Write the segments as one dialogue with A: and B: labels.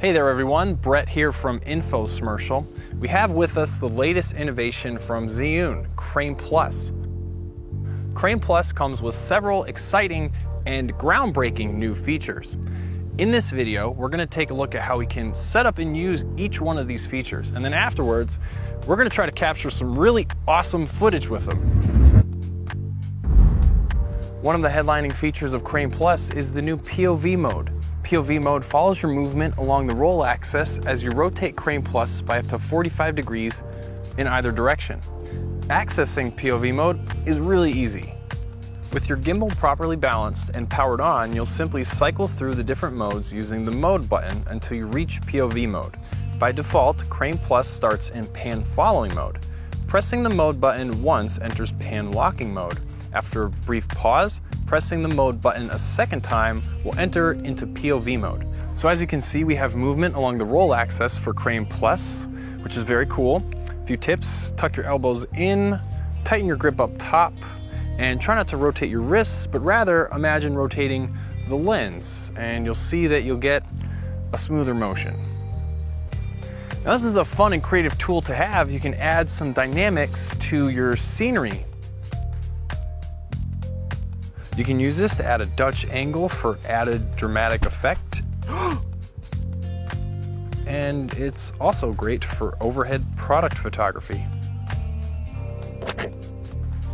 A: Hey there everyone, Brett here from Infosmercial. We have with us the latest innovation from Zhiyun, Crane Plus. Crane Plus comes with several exciting and groundbreaking new features. In this video, we're going to take a look at how we can set up and use each one of these features, and then afterwards, we're going to try to capture some really awesome footage with them. One of the headlining features of Crane Plus is the new POV mode. POV mode follows your movement along the roll axis as you rotate Crane Plus by up to 45 degrees in either direction. Accessing POV mode is really easy. With your gimbal properly balanced and powered on, you'll simply cycle through the different modes using the mode button until you reach POV mode. By default, Crane Plus starts in pan following mode. Pressing the mode button once enters pan locking mode. After a brief pause, pressing the mode button a second time will enter into POV mode. So as you can see, we have movement along the roll axis for Crane Plus, which is very cool. A few tips: tuck your elbows in, tighten your grip up top, and try not to rotate your wrists, but rather imagine rotating the lens, and you'll see that you'll get a smoother motion. Now this is a fun and creative tool to have. You can add some dynamics to your scenery. You can use this to add a Dutch angle for added dramatic effect. And it's also great for overhead product photography.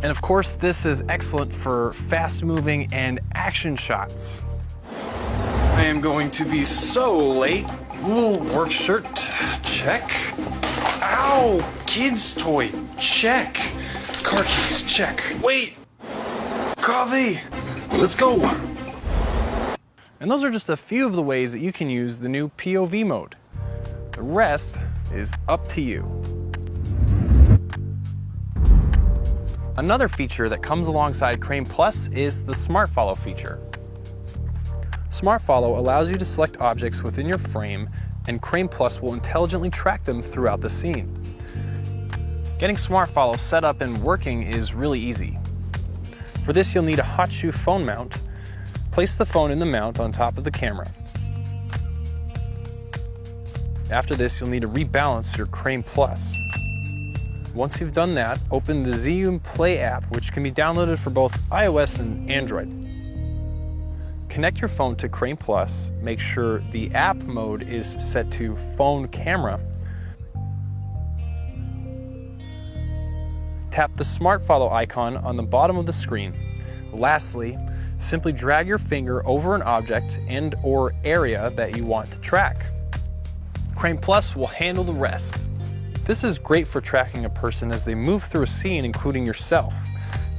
A: And of course, this is excellent for fast moving and action shots. I am going to be so late. Ooh, work shirt, check. Ow, kids toy, check. Car keys, check. Wait. Coffee! Let's go! And those are just a few of the ways that you can use the new POV mode. The rest is up to you. Another feature that comes alongside Crane Plus is the Smart Follow feature. Smart Follow allows you to select objects within your frame, and Crane Plus will intelligently track them throughout the scene. Getting Smart Follow set up and working is really easy. For this, you'll need a hot shoe phone mount. Place the phone in the mount on top of the camera. After this, you'll need to rebalance your Crane Plus. Once you've done that, open the Zhiyun Play app, which can be downloaded for both iOS and Android. Connect your phone to Crane Plus. Make sure the app mode is set to phone camera. Tap the Smart Follow icon on the bottom of the screen. Lastly, simply drag your finger over an object and/or area that you want to track. Crane Plus will handle the rest. This is great for tracking a person as they move through a scene, including yourself.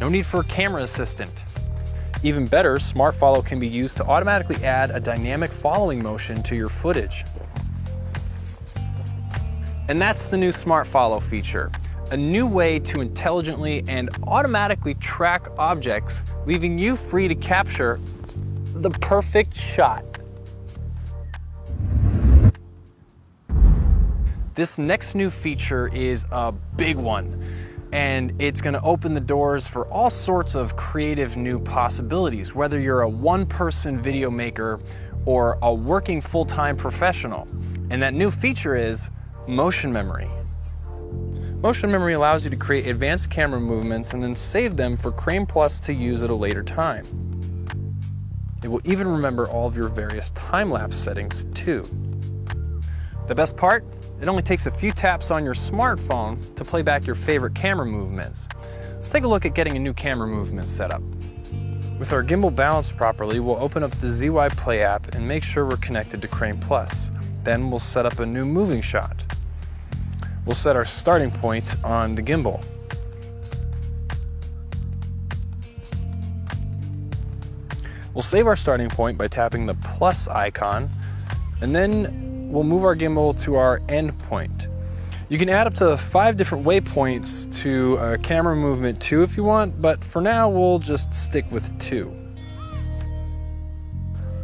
A: No need for a camera assistant. Even better, Smart Follow can be used to automatically add a dynamic following motion to your footage. And that's the new Smart Follow feature. A new way to intelligently and automatically track objects, leaving you free to capture the perfect shot. This next new feature is a big one, and it's going to open the doors for all sorts of creative new possibilities, whether you're a one-person video maker or a working full-time professional. And that new feature is motion memory. Motion memory allows you to create advanced camera movements and then save them for Crane Plus to use at a later time. It will even remember all of your various time-lapse settings too. The best part? It only takes a few taps on your smartphone to play back your favorite camera movements. Let's take a look at getting a new camera movement set up. With our gimbal balanced properly, we'll open up the ZY Play app and make sure we're connected to Crane Plus. Then we'll set up a new moving shot. We'll set our starting point on the gimbal. We'll save our starting point by tapping the plus icon, and then we'll move our gimbal to our end point. You can add up to 5 different waypoints to a camera movement too if you want, but for now we'll just stick with 2.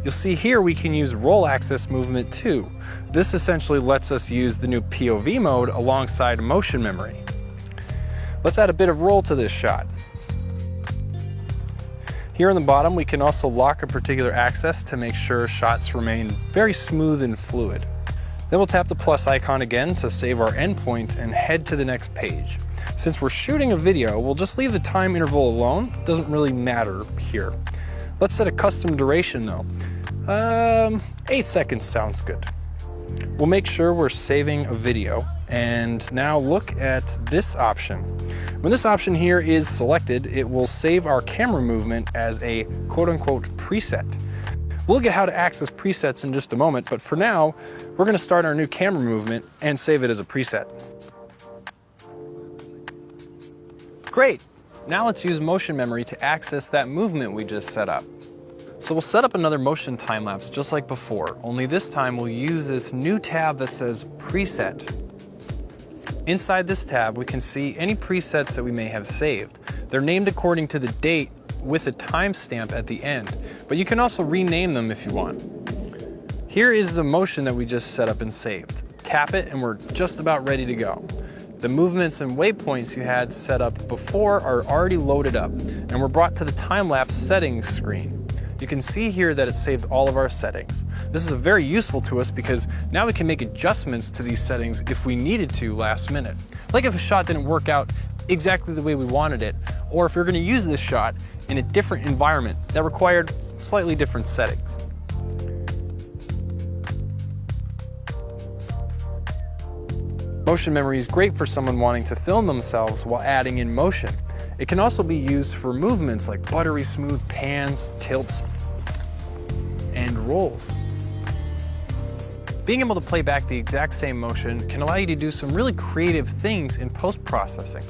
A: You'll see here we can use roll axis movement too. This essentially lets us use the new POV mode alongside motion memory. Let's add a bit of roll to this shot. Here on the bottom, we can also lock a particular axis to make sure shots remain very smooth and fluid. Then we'll tap the plus icon again to save our endpoint and head to the next page. Since we're shooting a video, we'll just leave the time interval alone. It doesn't really matter here. Let's set a custom duration though. 8 seconds sounds good. We'll make sure we're saving a video, and now look at this option. When this option here is selected, it will save our camera movement as a quote-unquote preset. We'll look at how to access presets in just a moment, but for now, we're gonna start our new camera movement and save it as a preset. Great, now let's use motion memory to access that movement we just set up. So we'll set up another motion time lapse just like before, only this time we'll use this new tab that says Preset. Inside this tab, we can see any presets that we may have saved. They're named according to the date with a timestamp at the end, but you can also rename them if you want. Here is the motion that we just set up and saved. Tap it and we're just about ready to go. The movements and waypoints you had set up before are already loaded up, and we're brought to the time-lapse settings screen. You can see here that it saved all of our settings. This is very useful to us because now we can make adjustments to these settings if we needed to last minute. Like if a shot didn't work out exactly the way we wanted it, or if we're gonna use this shot in a different environment that required slightly different settings. Motion memory is great for someone wanting to film themselves while adding in motion. It can also be used for movements like buttery smooth pans, tilts, and rolls. Being able to play back the exact same motion can allow you to do some really creative things in post-processing,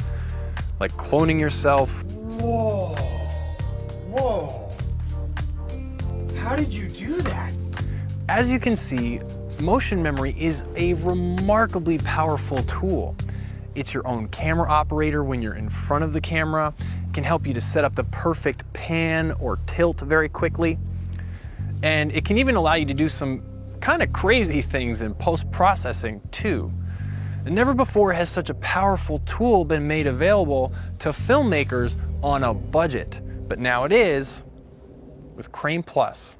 A: like cloning yourself.
B: Whoa, whoa. How did you do that?
A: As you can see, motion memory is a remarkably powerful tool. It's your own camera operator when you're in front of the camera. It can help you to set up the perfect pan or tilt very quickly. And it can even allow you to do some kind of crazy things in post-processing too. And never before has such a powerful tool been made available to filmmakers on a budget. But now it is with Crane Plus.